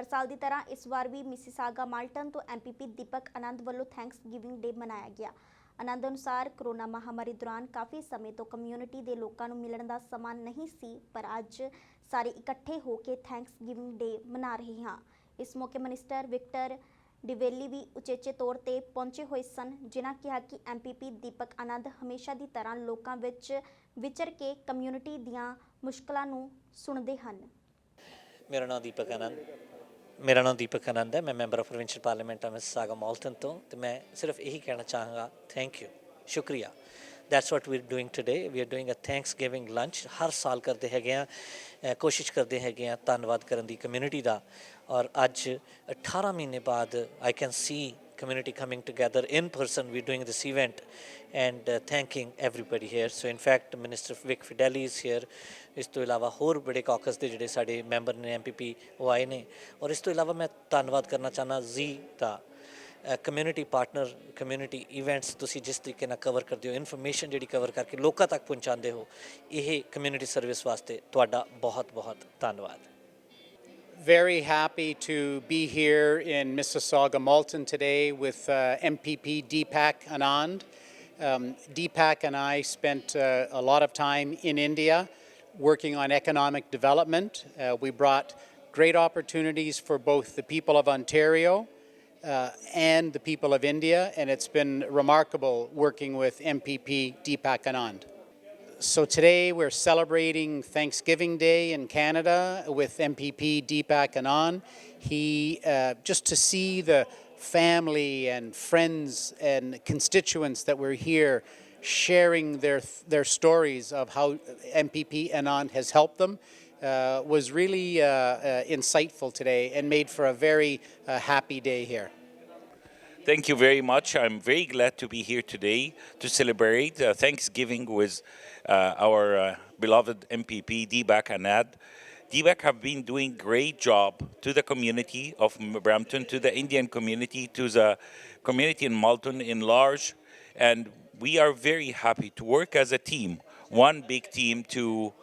हर साल की तरह इस बार भी मिसिसागा माल्टन तो MPP दीपक आनंद वालों थैंक्स गिविंग डे मनाया गया। आनंद अनुसार कोरोना महामारी दौरान काफ़ी समय तो कम्यूनिटी के लोगों को मिलने का समा नहीं सी, पर अज सारे इकट्ठे होकर थैंक्स गिविंग डे मना रहे हैं। इस मौके मिनिस्टर विक्टर डिवेली भी उचेचे तौर पर पहुंचे हुए सन, जिन्हें कहा कि MPP दीपक आनंद हमेशा की तरह लोगों विच विचर के कम्यूनिटी दियां मुश्किलों नूं सुणदे हन। मेरा नाम दीपक आनंद है। मैं member of provincial parliament Mississauga Malton तो मैं सिर्फ यही कहना चाहूँगा, थैंक यू, शुक्रिया। That's what we are doing today. We are doing a thanksgiving lunch. हर साल करते हैं, कोशिश करते हैं धन्नवाद करने की कम्यूनिटी का। और अज 18 महीने बाद I can see community coming together in person. We're doing this event and thanking everybody here. So in fact Minister Vic Fideli is here. इस तो इलावा होर बड़े कॉकस के जिहड़े साडे मैंबर ने MPP वो आए ने। और इस तो इलावा मैं धन्नवाद करना चाहना जी दा कम्यूनिटी पार्टनर कम्यूनिटी इवेंट्स तुसी जिस तरीके नाल कवर करते हो, इन्फॉर्मेशन जिहड़ी कवर करके लोकां तक पहुँचाते हो, यह कम्यूनिटी सर्विस वास्ते तुहाडा बहुत बहुत धन्नवाद। Very happy to be here in Mississauga Malton today with MPP Deepak Anand. Deepak and I spent a lot of time in India working on economic development. We brought great opportunities for both the people of Ontario and the people of India, and it's been remarkable working with MPP Deepak Anand. So today we're celebrating Thanksgiving Day in Canada with MPP Deepak Anand. He, just to see the family and friends and constituents that were here sharing their stories of how MPP Anand has helped them was really insightful today and made for a very happy day here. Thank you very much. I'm very glad to be here today to celebrate Thanksgiving with our beloved MPP Deepak Anand. Deepak have been doing great job to the community of Brampton, to the Indian community, to the community in Malton in large, and we are very happy to work as a team, one big team, to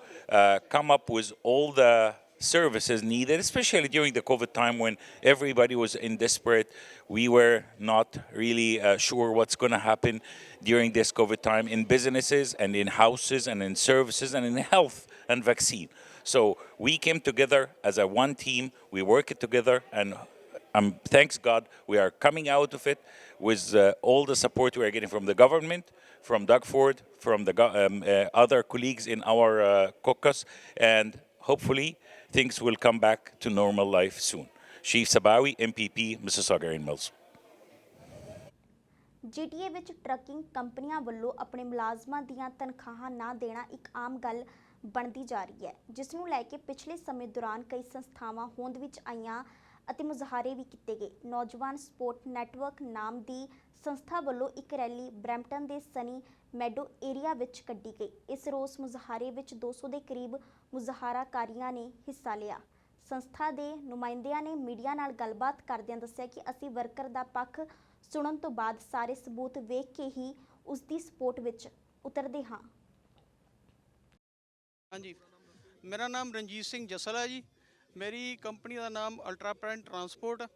come up with all the services needed, especially during the COVID time when everybody was in desperate. We were not really sure what's going to happen during this COVID time in businesses and in houses and in services and in health and vaccine. So we came together as a one team, we worked together, and thanks God we are coming out of it with all the support we are getting from the government, from Doug Ford, from the other colleagues in our caucus, and hopefully things will come back to normal life soon. Chief Sabawi, MPP, Mississauga and Mills. GTA ਵਿੱਚ trucking ਕੰਪਨੀਆਂ ਵੱਲੋਂ ਆਪਣੇ ਮੁਲਾਜ਼ਮਾਂ ਦੀਆਂ ਤਨਖਾਹਾਂ ਨਾ ਦੇਣਾ ਇੱਕ ਆਮ ਗੱਲ ਬਣਦੀ ਜਾ ਰਹੀ ਹੈ, ਜਿਸ ਨੂੰ ਲੈ ਕੇ ਪਿਛਲੇ ਸਮੇਂ ਦੌਰਾਨ ਕਈ ਸੰਸਥਾਵਾਂ ਹੋਂਦ ਵਿੱਚ ਆਈਆਂ ਅਤੇ ਮੁਜ਼ਾਹਰੇ ਵੀ ਕੀਤੇ ਗਏ। ਨੌਜਵਾਨ ਸਪੋਰਟ ਨੈਟਵਰਕ ਨਾਮ ਦੀ ਸੰਸਥਾ ਵੱਲੋਂ ਇੱਕ ਰੈਲੀ ਬਰੈਂਪਟਨ ਦੇ ਸਨੀ ਮੈਡੋ ਏਰੀਆ ਵਿੱਚ ਕੱਢੀ ਗਈ। ਇਸ ਰੋਸ ਮੁਜ਼ਾਹਰੇ ਵਿੱਚ 200 ਦੇ ਕਰੀਬ ਮੁਜ਼ਾਹਰਾਕਾਰੀਆਂ ਨੇ ਹਿੱਸਾ ਲਿਆ। ਸੰਸਥਾ ਦੇ ਨੁਮਾਇੰਦਿਆਂ ਨੇ ਮੀਡੀਆ ਨਾਲ ਗੱਲਬਾਤ ਕਰਦਿਆਂ ਦੱਸਿਆ ਕਿ ਅਸੀਂ ਵਰਕਰ ਦਾ ਪੱਖ ਸੁਣਨ ਤੋਂ ਬਾਅਦ ਸਾਰੇ ਸਬੂਤ ਵੇਖ ਕੇ ਹੀ ਉਸ ਦੀ ਸਪੋਰਟ ਵਿੱਚ ਉਤਰਦੇ ਹਾਂ। ਹਾਂਜੀ, ਮੇਰਾ ਨਾਮ ਰਣਜੀਤ ਸਿੰਘ ਜਸਲ ਹੈ ਜੀ। ਮੇਰੀ ਕੰਪਨੀ ਦਾ ਨਾਮ ਅਲਟਰਾ ਪ੍ਰਾਈਮ ਟਰਾਂਸਪੋਰਟ।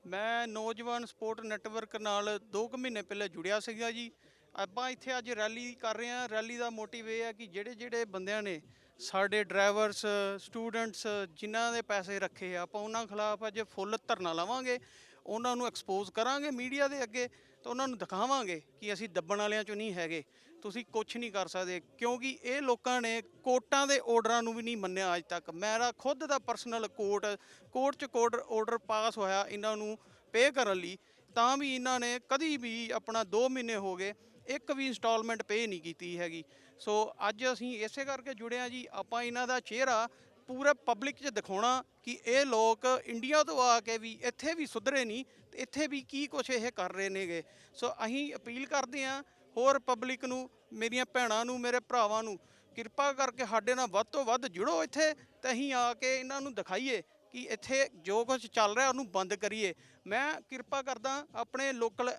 ਮੈਂ ਨੌਜਵਾਨ ਸਪੋਰਟ ਨੈਟਵਰਕ ਨਾਲ 2 ਮਹੀਨੇ ਪਹਿਲੇ ਜੁੜਿਆ ਸੀਗਾ ਜੀ। ਆਪਾਂ ਇੱਥੇ ਅੱਜ ਰੈਲੀ ਕਰ ਰਹੇ ਹਾਂ। ਰੈਲੀ ਦਾ ਮੋਟਿਵ ਇਹ ਹੈ ਕਿ ਜਿਹੜੇ ਬੰਦਿਆਂ ਨੇ ਸਾਡੇ ਡਰਾਈਵਰਸ, ਸਟੂਡੈਂਟਸ ਜਿਨ੍ਹਾਂ ਦੇ ਪੈਸੇ ਰੱਖੇ ਆ, ਆਪਾਂ ਉਹਨਾਂ ਖਿਲਾਫ ਅੱਜ ਫੁੱਲ ਧਰਨਾ ਲਾਵਾਂਗੇ। ਉਹਨਾਂ ਨੂੰ ਐਕਸਪੋਜ਼ ਕਰਾਂਗੇ ਮੀਡੀਆ ਦੇ ਅੱਗੇ, ਤਾਂ ਉਹਨਾਂ ਨੂੰ ਦਿਖਾਵਾਂਗੇ ਕਿ ਅਸੀਂ ਦੱਬਣ ਵਾਲਿਆਂ 'ਚੋਂ ਨਹੀਂ ਹੈਗੇ, ਤੁਸੀਂ ਕੁਛ ਨਹੀਂ ਕਰ ਸਕਦੇ। ਕਿਉਂਕਿ ਇਹ ਲੋਕਾਂ ਨੇ ਕੋਰਟਾਂ ਦੇ ਆਰਡਰਾਂ ਨੂੰ ਵੀ ਨਹੀਂ ਮੰਨਿਆ ਅੱਜ ਤੱਕ। ਮੇਰਾ ਖੁਦ ਦਾ ਪਰਸਨਲ ਕੋਰਟ 'ਚ ਆਰਡਰ ਪਾਸ ਹੋਇਆ ਇਹਨਾਂ ਨੂੰ ਪੇ ਕਰਨ ਲਈ, ਤਾਂ ਵੀ ਇਹਨਾਂ ਨੇ ਕਦੀ ਵੀ ਆਪਣਾ 2 ਮਹੀਨੇ ਹੋ ਗਏ ਇੱਕ ਵੀ ਇੰਸਟਾਲਮੈਂਟ ਪੇ ਨਹੀਂ ਕੀਤੀ ਹੈਗੀ। ਸੋ ਅੱਜ ਅਸੀਂ ਇਸੇ ਕਰਕੇ ਜੁੜੇ ਹਾਂ ਜੀ। ਆਪਾਂ ਇਹਨਾਂ ਦਾ ਚਿਹਰਾ ਪੂਰਾ ਪਬਲਿਕ 'ਚ ਦਿਖਾਉਣਾ ਕਿ ਇਹ ਲੋਕ ਇੰਡੀਆ ਤੋਂ ਆ ਕੇ ਵੀ ਇੱਥੇ ਵੀ ਸੁਧਰੇ ਨਹੀਂ, ਤੇ ਇੱਥੇ ਵੀ ਕੀ ਕੁਛ ਇਹ ਕਰ ਰਹੇ ਨੇਗੇ। ਸੋ ਅਸੀਂ ਅਪੀਲ ਕਰਦੇ ਹਾਂ ਹੋਰ ਪਬਲਿਕ ਨੂੰ, ਮੇਰੀਆਂ ਭੈਣਾਂ ਨੂੰ, ਮੇਰੇ ਭਰਾਵਾਂ ਨੂੰ, ਕਿਰਪਾ ਕਰਕੇ ਸਾਡੇ ਨਾਲ ਵੱਧ ਤੋਂ ਵੱਧ ਜੁੜੋ ਇੱਥੇ, ਤੇ ਅਸੀਂ ਆ ਕੇ ਇਹਨਾਂ ਨੂੰ ਦਿਖਾਈਏ ਕਿ ਇੱਥੇ ਜੋ ਕੁਝ ਚੱਲ ਰਿਹਾ ਉਹਨੂੰ ਬੰਦ ਕਰੀਏ। ਮੈਂ ਕਿਰਪਾ ਕਰਦਾ ਆਪਣੇ ਲੋਕਲ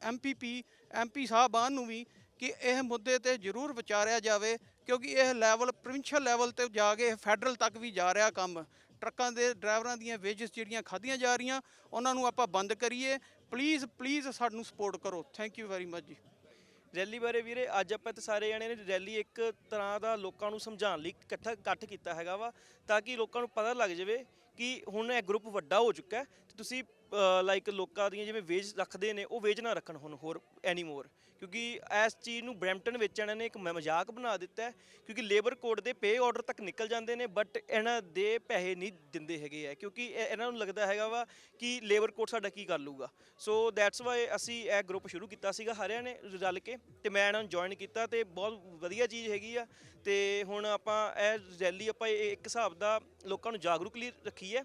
MP ਸਾਹਿਬਾਨ ਨੂੰ ਵੀ ਕਿ ਇਹ ਮੁੱਦੇ 'ਤੇ ਜ਼ਰੂਰ ਵਿਚਾਰਿਆ ਜਾਵੇ, ਕਿਉਂਕਿ ਇਹ ਲੈਵਲ ਪ੍ਰੋਵਿੰਸ਼ੀਅਲ ਲੈਵਲ 'ਤੇ ਜਾ ਕੇ ਫੈਡਰਲ ਤੱਕ ਵੀ ਜਾ ਰਿਹਾ ਕੰਮ। ਟਰੱਕਾਂ ਦੇ ਡਰਾਈਵਰਾਂ ਦੀਆਂ ਵੇਜਸ ਜਿਹੜੀਆਂ ਖਾਧੀਆਂ ਜਾ ਰਹੀਆਂ ਉਹਨਾਂ ਨੂੰ ਆਪਾਂ ਬੰਦ ਕਰੀਏ। ਪਲੀਜ਼ ਸਾਨੂੰ ਸਪੋਰਟ ਕਰੋ। ਥੈਂਕ ਯੂ ਵੈਰੀ ਮਚ ਜੀ। ਰੈਲੀ ਬਾਰੇ ਵੀਰੇ ਅੱਜ ਆਪਾਂ ਇੱਥੇ ਸਾਰੇ ਜਣੇ ਨੇ ਰੈਲੀ ਇੱਕ ਤਰ੍ਹਾਂ ਦਾ ਲੋਕਾਂ ਨੂੰ ਸਮਝਾਉਣ ਲਈ ਇਕੱਠ ਕੀਤਾ ਹੈਗਾ ਵਾ, ਤਾਂ ਕਿ ਲੋਕਾਂ ਨੂੰ ਪਤਾ ਲੱਗ ਜਾਵੇ ਕਿ ਹੁਣ ਇਹ ਗਰੁੱਪ ਵੱਡਾ ਹੋ ਚੁੱਕਾ ਹੈ ਤੇ ਤੁਸੀਂ ਲਾਈਕ ਲੋਕਾਂ ਦੀਆਂ ਜਿਵੇਂ ਵੇਜ ਰੱਖਦੇ ਨੇ ਉਹ ਵੇਜ ਨਾ ਰੱਖਣ ਹੁਣ ਹੋਰ ਐਨੀਮੋਰ, ਕਿਉਂਕਿ ਇਸ ਚੀਜ਼ ਨੂੰ ਬਰੈਂਪਟਨ ਵਿੱਚ ਇਹਨਾਂ ਨੇ ਇੱਕ ਮਜ਼ਾਕ ਬਣਾ ਦਿੱਤਾ ਹੈ। ਕਿਉਂਕਿ ਲੇਬਰ ਕੋਡ ਦੇ ਪੇ ਆਰਡਰ ਤੱਕ ਨਿਕਲ ਜਾਂਦੇ ਨੇ ਬਟ ਇਹਨਾਂ ਦੇ ਪੈਸੇ ਨਹੀਂ ਦਿੰਦੇ ਹੈਗੇ ਆ, ਕਿਉਂਕਿ ਇਹਨਾਂ ਨੂੰ ਲੱਗਦਾ ਹੈਗਾ ਵਾ ਕਿ ਲੇਬਰ ਕੋਡ ਸਾਡਾ ਕੀ ਕਰ ਲੂਗਾ। ਸੋ ਦੈਟਸ ਵਾਈ ਅਸੀਂ ਇਹ ਗਰੁੱਪ ਸ਼ੁਰੂ ਕੀਤਾ ਸੀਗਾ ਸਾਰਿਆਂ ਨੇ ਰਲ ਕੇ, ਤੇ ਮੈਂ ਇਹਨਾਂ ਨੂੰ ਜੁਆਇਨ ਕੀਤਾ ਤੇ ਬਹੁਤ ਵਧੀਆ ਚੀਜ਼ ਹੈਗੀ ਆ। ਤੇ ਹੁਣ ਆਪਾਂ ਇਹ ਰੈਲੀ ਆਪਾਂ ਇੱਕ ਹਿਸਾਬ ਦਾ ਲੋਕਾਂ ਨੂੰ ਜਾਗਰੂਕ ਲਈ ਰੱਖੀ ਹੈ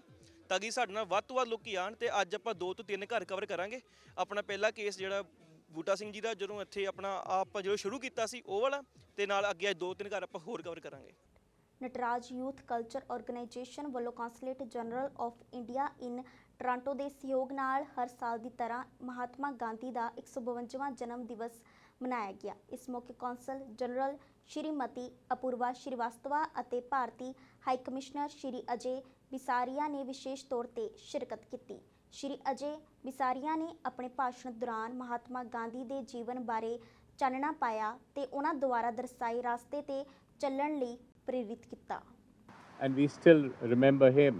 ਤਾਂ ਕਿ ਸਾਡੇ ਨਾਲ ਵੱਧ ਤੋਂ ਵੱਧ ਲੋਕੀ ਆਉਣ। ਤੇ ਅੱਜ ਆਪਾਂ 2 ਤੋਂ 3 ਘਰ ਕਵਰ ਕਰਾਂਗੇ। ਆਪਣਾ ਪਹਿਲਾ ਕੇਸ ਜਿਹੜਾ ਬੂਟਾ ਸਿੰਘ ਜੀ ਦਾ ਜਦੋਂ ਇੱਥੇ ਆਪਾਂ ਜਦੋਂ ਸ਼ੁਰੂ ਕੀਤਾ ਸੀ ਉਹ ਵਾਲਾ, ਤੇ ਨਾਲ ਅੱਗੇ 2-3 ਘਰ ਆਪਾਂ ਹੋਰ ਕਵਰ ਕਰਾਂਗੇ। ਨਟਰਾਜ ਯੂਥ ਕਲਚਰ ਆਰਗੇਨਾਈਜੇਸ਼ਨ ਵੱਲੋਂ consulate general of India in Toronto ਦੇ ਸਹਿਯੋਗ ਨਾਲ ਹਰ ਸਾਲ ਦੀ ਤਰ੍ਹਾਂ ਮਹਾਤਮਾ ਗਾਂਧੀ ਦਾ 152ਵਾਂ ਜਨਮ ਦਿਵਸ ਮਨਾਇਆ ਗਿਆ। ਇਸ ਮੌਕੇ ਕੌਂਸਲ ਜਨਰਲ ਸ਼੍ਰੀਮਤੀ ਅਪੂਰਵਾ ਸ਼੍ਰੀਵਾਸਤਵਾ ਅਤੇ ਭਾਰਤੀ ਹਾਈ ਕਮਿਸ਼ਨਰ ਸ਼੍ਰੀ ਅਜੇ ਬਿਸਾਰੀਆ ਨੇ ਵਿਸ਼ੇਸ਼ ਤੌਰ ਤੇ ਸ਼ਿਰਕਤ ਕੀਤੀ। ਸ਼੍ਰੀ ਅਜੇ ਬਿਸਾਰੀਆ ਨੇ ਆਪਣੇ ਭਾਸ਼ਣ ਦੌਰਾਨ ਮਹਾਤਮਾ ਗਾਂਧੀ ਦੇ ਜੀਵਨ ਬਾਰੇ ਚਾਨਣਾ ਪਾਇਆ ਤੇ ਉਹਨਾਂ ਦੁਆਰਾ ਦਰਸਾਏ ਰਸਤੇ ਤੇ ਚੱਲਣ ਲਈ ਪ੍ਰੇਰਿਤ ਕੀਤਾ। And we still remember him,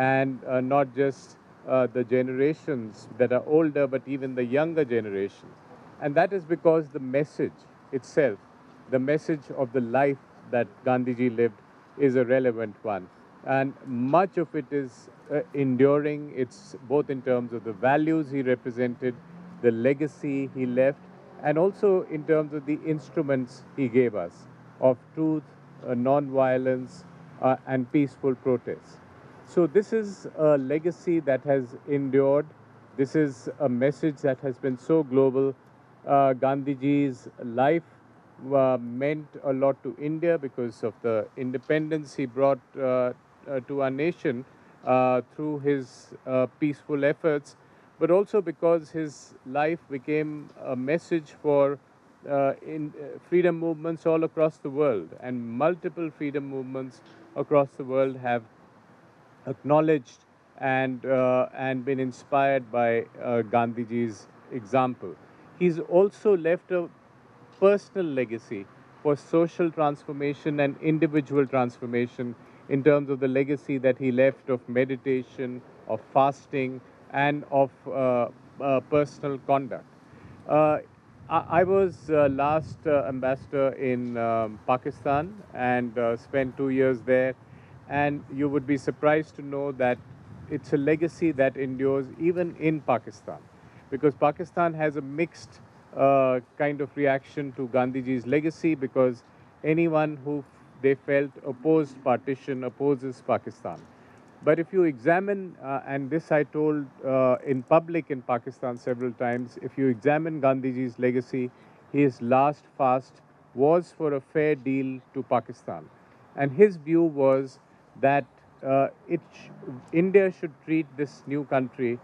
and not just the generations that are older, but even the younger generations. And that is because the message itself, the message of the life that Gandhiji lived, is a relevant one. And much of it is enduring. It's both in terms of the values he represented, the legacy he left, and also in terms of the instruments he gave us of truth, non-violence, and peaceful protest. So this is a legacy that has endured. This is a message that has been so global. Gandhiji's life meant a lot to India because of the independence he brought to our nation through his peaceful efforts, but also because his life became a message for freedom movements all across the world, and multiple freedom movements across the world have acknowledged and been inspired by Gandhiji's example. He's also left a personal legacy for social transformation and individual transformation in terms of the legacy that he left of meditation, of fasting, and of personal conduct. I was last ambassador in Pakistan and spent 2 years there, and you would be surprised to know that it's a legacy that endures even in Pakistan, because Pakistan has a mixed kind of reaction to Gandhiji's legacy, because anyone who they felt opposed partition opposes Pakistan. But if you examine, and this I told in public in Pakistan several times, if you examine Gandhiji's legacy, his last fast was for a fair deal to Pakistan. And his view was that India should treat this new country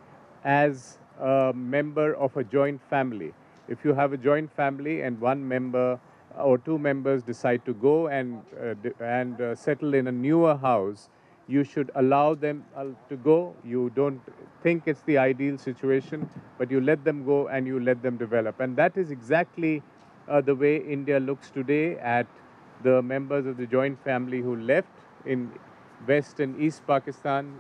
as a member of a joint family. If you have a joint family and one member or two members decide to go and settle in a newer house, you should allow them to go. You don't think it's the ideal situation, but you let them go and you let them develop. And that is exactly the way India looks today at the members of the joint family who left in West and East Pakistan.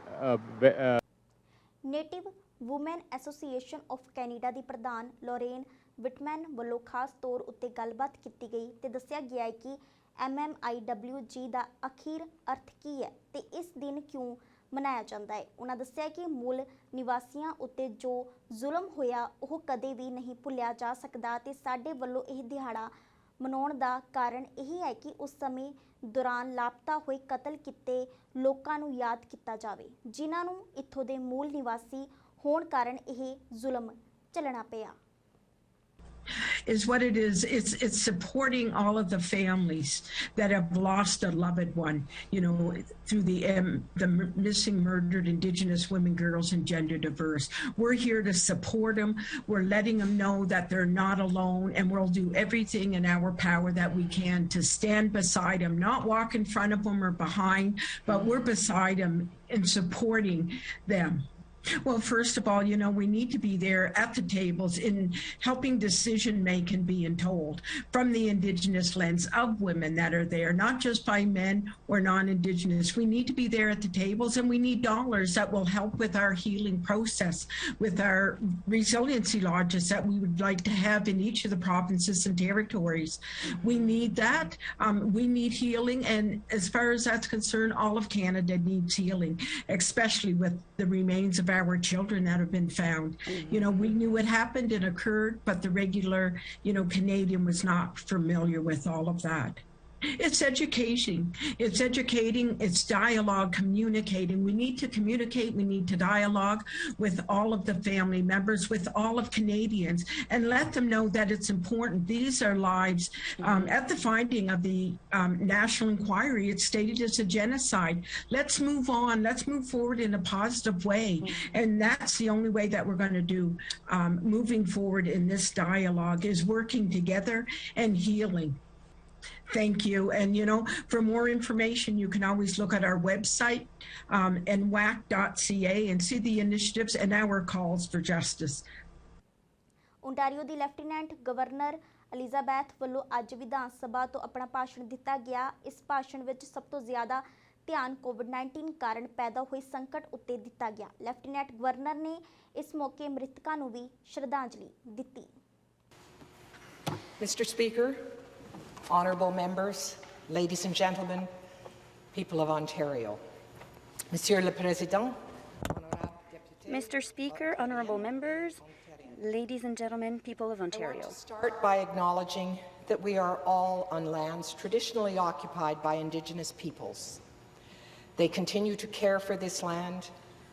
Native women association of Canada ਦੀ ਪ੍ਰਧਾਨ Lorraine Whitman ਵੱਲੋਂ ਖਾਸ ਤੌਰ ਉੱਤੇ ਗੱਲਬਾਤ ਕੀਤੀ ਗਈ ਤੇ ਦੱਸਿਆ ਗਿਆ ਹੈ ਕਿ MMIWG ਦਾ ਅਖੀਰ ਅਰਥ ਕੀ ਹੈ ਤੇ ਇਸ ਦਿਨ ਕਿਉਂ ਮਨਾਇਆ ਜਾਂਦਾ ਹੈ। ਉਹਨਾਂ ਦੱਸਿਆ ਕਿ ਮੂਲ ਨਿਵਾਸੀਆਂ ਉੱਤੇ ਜੋ ਜ਼ੁਲਮ ਹੋਇਆ ਉਹ ਕਦੇ ਵੀ ਨਹੀਂ ਭੁੱਲਿਆ ਜਾ ਸਕਦਾ ਤੇ ਸਾਡੇ ਵੱਲੋਂ ਇਹ ਦਿਹਾੜਾ ਮਨਾਉਣ ਦਾ ਕਾਰਨ ਇਹ ਹੈ ਕਿ ਉਸ ਸਮੇਂ ਦੌਰਾਨ ਲਾਪਤਾ ਹੋਏ ਕਤਲ ਕੀਤੇ ਲੋਕਾਂ ਨੂੰ ਯਾਦ ਕੀਤਾ ਜਾਵੇ, ਜਿਨ੍ਹਾਂ ਨੂੰ ਇੱਥੋਂ ਦੇ ਮੂਲ ਨਿਵਾਸੀ ਹੋਣ ਕਾਰਨ ਇਹ ਜ਼ੁਲਮ ਝੱਲਣਾ ਪਿਆ। is what it is. It's supporting all of the families that have lost a loved one, you know, through the missing, murdered Indigenous women, girls, and gender diverse. We're here to support them. We're letting them know that they're not alone, and we'll do everything in our power that we can to stand beside them, not walk in front of them or behind, but we're beside them and supporting them. Well, first of all, you know, we need to be there at the tables in helping decision making being told from the Indigenous lens of women that are there, not just by men or non-Indigenous. We need to be there at the tables, and we need dollars that will help with our healing process, with our resiliency lodges that we would like to have in each of the provinces and territories. We need that. We need healing, and as far as that's concerned, all of Canada needs healing, especially with the remains of our children that have been found. You know, we knew it happened and occurred, but the regular, you know, Canadian was not familiar with all of that. It's education. It's educating. It's dialogue, communicating. We need to communicate. We need to dialogue with all of the family members, with all of Canadians, and let them know that it's important. These are lives. At the finding of the national inquiry, it's stated as a genocide. Let's move on. Let's move forward in a positive way. And that's the only way that we're going to do moving forward in this dialogue, is working together and healing. Thank you. And, you know, for more information, you can always look at our website, nwac.ca, and see the initiatives and our calls for justice. Ontario the lieutenant governor Elizabeth ਵੱਲੋਂ ਅੱਜ ਵਿਧਾਨ ਸਭਾ ਤੋਂ ਆਪਣਾ ਭਾਸ਼ਣ ਦਿੱਤਾ ਗਿਆ। ਇਸ ਭਾਸ਼ਣ ਵਿੱਚ ਸਭ ਤੋਂ ਜ਼ਿਆਦਾ ਧਿਆਨ ਕੋਵਿਡ-19 ਕਾਰਨ ਪੈਦਾ ਹੋਏ ਸੰਕਟ ਉੱਤੇ ਦਿੱਤਾ ਗਿਆ। ਲੈਫਟੀਨੈਂਟ ਗਵਰਨਰ ਨੇ ਇਸ ਮੌਕੇ ਮ੍ਰਿਤਕਾਂ ਨੂੰ ਵੀ ਸ਼ਰਧਾਂਜਲੀ ਦਿੱਤੀ। Mr. Speaker, honourable members, ladies and gentlemen, people of Ontario. Monsieur le Président, Mr. Speaker, honourable members, ladies and gentlemen, people of Ontario. I want to start by acknowledging that we are all on lands traditionally occupied by Indigenous peoples. They continue to care for this land,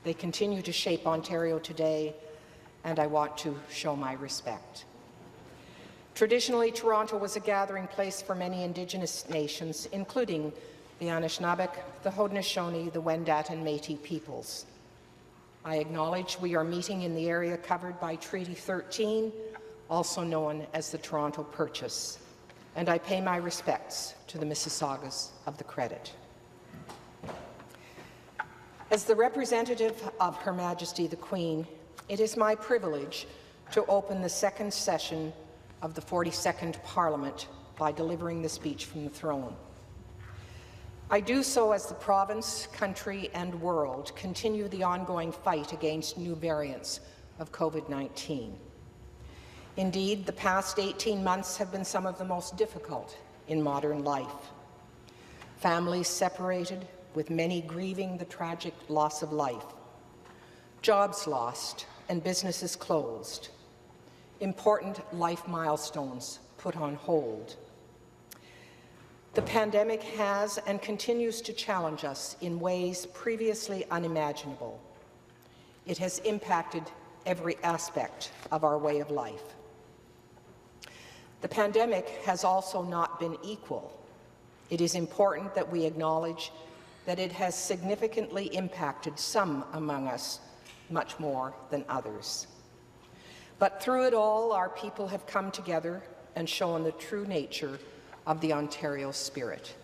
they continue to shape Ontario today, and I want to show my respect. Traditionally, Toronto was a gathering place for many Indigenous nations, including the Anishinaabe, the Haudenosaunee, the Wendat and Métis peoples. I acknowledge we are meeting in the area covered by Treaty 13, also known as the Toronto Purchase, and I pay my respects to the Mississaugas of the Credit. As the representative of Her Majesty the Queen, it is my privilege to open the second session of the 42nd Parliament by delivering the speech from the throne. I do so as the province, country and world continue the ongoing fight against new variants of COVID-19. Indeed, the past 18 months have been some of the most difficult in modern life. Families separated, with many grieving the tragic loss of life. Jobs lost and businesses closed. Important life milestones put on hold. The pandemic has and continues to challenge us in ways previously unimaginable. It has impacted every aspect of our way of life. The pandemic has also not been equal. It is important that we acknowledge that it has significantly impacted some among us much more than others. But through it all, our people have come together and shown the true nature of the Ontario spirit.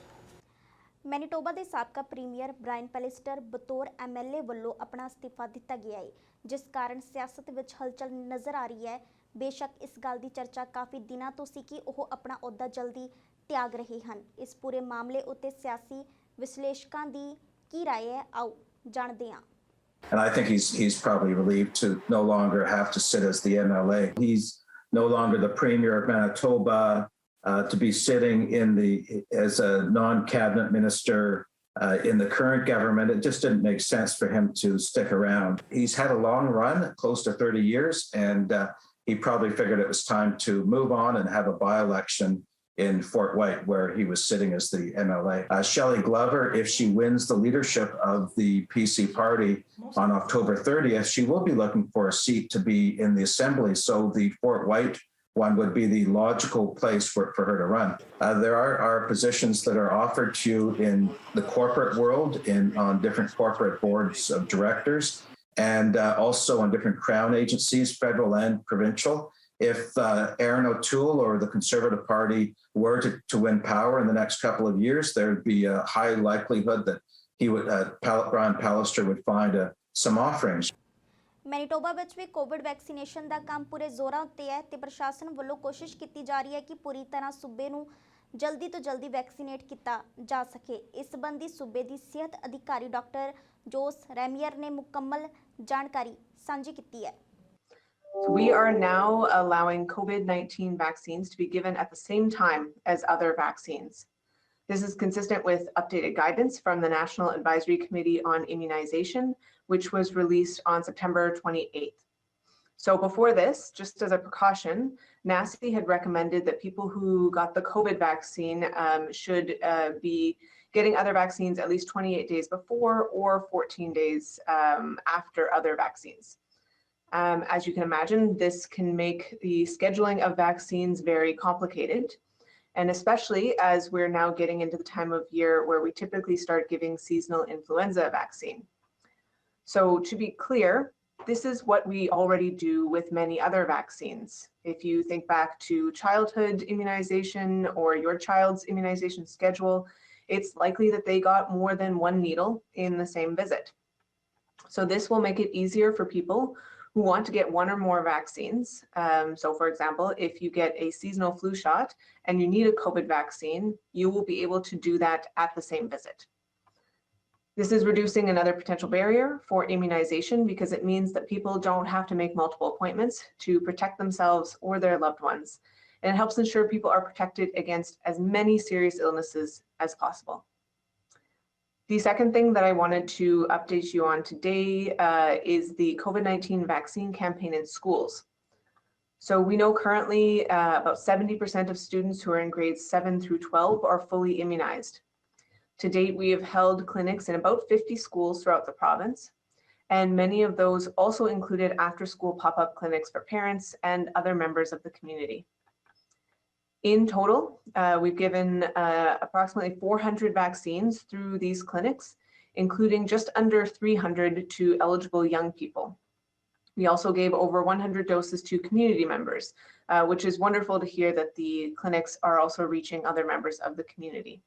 Manitoba ਦੇ ਸਾਬਕਾ premier Brian ਪੈਲਿਸਟਰ ਬਤੌਰ MLA ਵੱਲੋਂ ਆਪਣਾ ਅਸਤੀਫਾ ਦਿੱਤਾ ਗਿਆ ਹੈ, ਜਿਸ ਕਾਰਨ ਸਿਆਸਤ ਵਿੱਚ ਹਲਚਲ ਨਜ਼ਰ ਆ ਰਹੀ ਹੈ। ਬੇਸ਼ੱਕ ਇਸ ਗੱਲ ਦੀ ਚਰਚਾ ਕਾਫੀ ਦਿਨਾਂ ਤੋਂ ਸੀ ਕਿ ਉਹ ਆਪਣਾ ਅਹੁਦਾ ਜਲਦੀ ਤਿਆਗ ਰਹੇ ਹਨ। ਇਸ ਪੂਰੇ ਮਾਮਲੇ ਉੱਤੇ ਸਿਆਸੀ ਵਿਸ਼ਲੇਸ਼ਕਾਂ ਦੀ ਕੀ ਰਾਏ ਹੈ, ਆਓ ਜਾਣਦੇ ਹਾਂ। And I think he's probably relieved to no longer have to sit as the MLA. He's no longer the Premier of Manitoba, to be sitting as a non-cabinet minister in the current government. It just didn't make sense for him to stick around. He's had a long run, close to 30 years, and he probably figured it was time to move on and have a by-election in Fort White, where he was sitting as the MLA. Shelley Glover, if she wins the leadership of the PC party on October 30th, she will be looking for a seat to be in the Assembly. So the Fort White one would be the logical place for her to run. There are positions that are offered to you in the corporate world, on different corporate boards of directors, and also on different Crown agencies, federal and provincial. If Aaron O'Toole or the Conservative Party were to win power in the next couple of years, there would be a high likelihood that Brian Pallister would find some offerings. Manitoba ਵਿੱਚ ਵੀ Covid vaccination ਦਾ ਕੰਮ ਪੂਰੇ ਜ਼ੋਰਾਂ ਉੱਤੇ ਹੈ ਤੇ ਪ੍ਰਸ਼ਾਸਨ ਵੱਲੋਂ ਕੋਸ਼ਿਸ਼ ਕੀਤੀ ਜਾ ਰਹੀ ਹੈ ਕਿ ਪੂਰੀ ਤਰ੍ਹਾਂ ਸੂਬੇ ਨੂੰ ਜਲਦੀ ਤੋਂ ਜਲਦੀ ਵੈਕਸੀਨੇਟ ਕੀਤਾ ਜਾ ਸਕੇ। ਇਸ ਸੰਬੰਧੀ ਸੂਬੇ ਦੀ ਸਿਹਤ ਅਧਿਕਾਰੀ ਡਾਕਟਰ ਜੋਸ ਰੈਮੀਅਰ ਨੇ ਮੁਕੰਮਲ ਜਾਣਕਾਰੀ ਸਾਂਝੀ ਕੀਤੀ ਹੈ। We are now allowing COVID-19 vaccines to be given at the same time as other vaccines. This is consistent with updated guidance from the National Advisory Committee on Immunization, which was released on September 28th. So before this, just as a precaution, NACI had recommended that people who got the COVID vaccine should be getting other vaccines at least 28 days before or 14 days after other vaccines. As you can imagine, this can make the scheduling of vaccines very complicated. And especially as we're now getting into the time of year where we typically start giving seasonal influenza vaccine. So to be clear, this is what we already do with many other vaccines. If you think back to childhood immunization or your child's immunization schedule, it's likely that they got more than one needle in the same visit. So this will make it easier for people who want to get one or more vaccines. So for example, if you get a seasonal flu shot and you need a COVID vaccine, you will be able to do that at the same visit. This is reducing another potential barrier for immunization because it means that people don't have to make multiple appointments to protect themselves or their loved ones. And it helps ensure people are protected against as many serious illnesses as possible. The second thing that I wanted to update you on today is the COVID-19 vaccine campaign in schools. So we know currently about 70% of students who are in grades 7 through 12 are fully immunized. To date, we have held clinics in about 50 schools throughout the province, and many of those also included after-school pop-up clinics for parents and other members of the community. In total, we've given approximately 400 vaccines through these clinics, including just under 300 to eligible young people. We also gave over 100 doses to community members, which is wonderful to hear that the clinics are also reaching other members of the community.